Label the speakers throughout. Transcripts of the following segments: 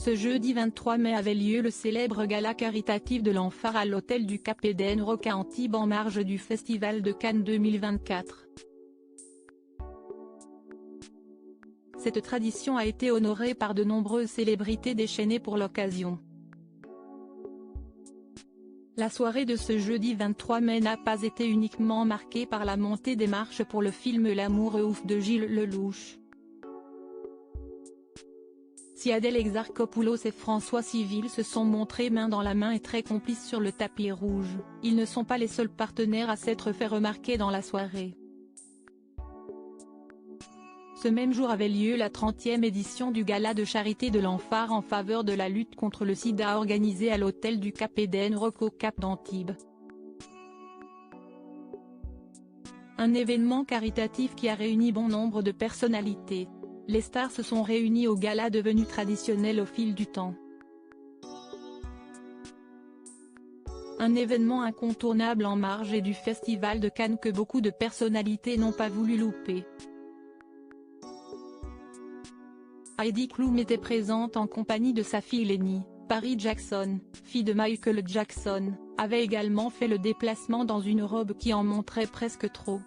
Speaker 1: Ce jeudi 23 mai avait lieu le célèbre gala caritatif de l'Enphare à l'hôtel du Cap Eden Rock à Antibes en marge du Festival de Cannes 2024. Cette tradition a été honorée par de nombreuses célébrités déchaînées pour l'occasion. La soirée de ce jeudi 23 mai n'a pas été uniquement marquée par la montée des marches pour le film L'amour est ouf de Gilles Lelouch. Si Adèle Exarchopoulos et François Civil se sont montrés main dans la main et très complices sur le tapis rouge, ils ne sont pas les seuls partenaires à s'être fait remarquer dans la soirée. Ce même jour avait lieu la 30e édition du gala de charité de l'Enphare en faveur de la lutte contre le sida organisé à l'hôtel du Cap Eden Rock au Cap d'Antibes. Un événement caritatif qui a réuni bon nombre de personnalités. Les stars se sont réunies au gala devenu traditionnel au fil du temps. Un événement incontournable en marge et du Festival de Cannes que beaucoup de personnalités n'ont pas voulu louper. Heidi Klum était présente en compagnie de sa fille Lenny. Paris Jackson, fille de Michael Jackson, avait également fait le déplacement dans une robe qui en montrait presque trop.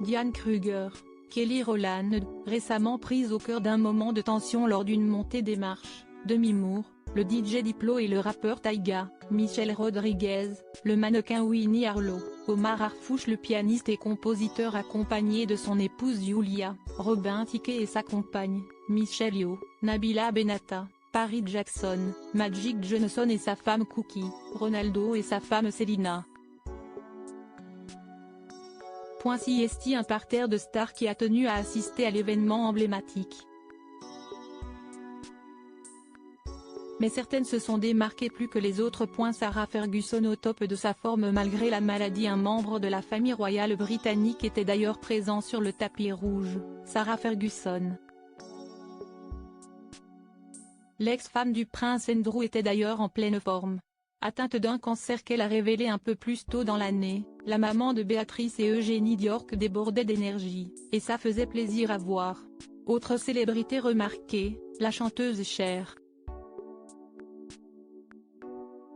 Speaker 1: Diane Kruger, Kelly Rowland, récemment prise au cœur d'un moment de tension lors d'une montée des marches, Demi Moore, le DJ Diplo et le rappeur Tyga, Michelle Rodriguez, le mannequin Winnie Harlow, Omar Harfouch le pianiste et compositeur accompagné de son épouse Julia, Robin Thicke et sa compagne, Michelle Yeoh, Nabila Benata, Paris Jackson, Magic Johnson et sa femme Cookie, Ronaldo et sa femme Selena. Est un parterre de stars qui a tenu à assister à l'événement emblématique. Mais certaines se sont démarquées plus que les autres. Sarah Ferguson au top de sa forme malgré la maladie. Un membre de la famille royale britannique était d'ailleurs présent sur le tapis rouge, Sarah Ferguson. L'ex-femme du prince Andrew était d'ailleurs en pleine forme. Atteinte d'un cancer qu'elle a révélé un peu plus tôt dans l'année, la maman de Béatrice et Eugénie Diorc débordait d'énergie, et ça faisait plaisir à voir. Autre célébrité remarquée, la chanteuse Cher.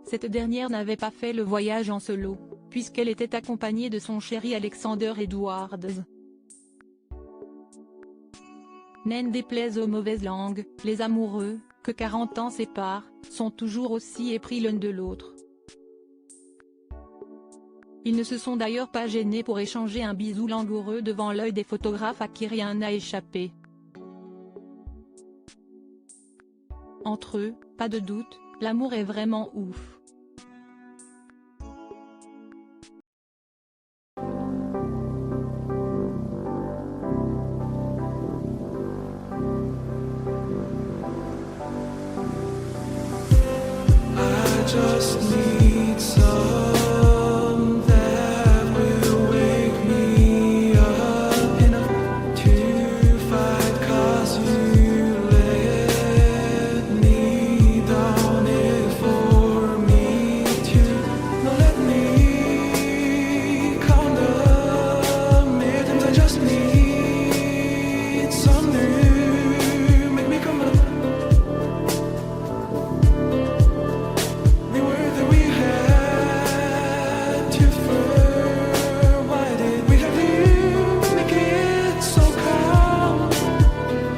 Speaker 1: Cette dernière n'avait pas fait le voyage en solo, puisqu'elle était accompagnée de son chéri Alexander Edwards. N'en déplaise aux mauvaises langues, les amoureux, que 40 ans séparent, sont toujours aussi épris l'un de l'autre. Ils ne se sont d'ailleurs pas gênés pour échanger un bisou langoureux devant l'œil des photographes à qui rien n'a échappé. Entre eux, pas de doute, l'amour est vraiment ouf.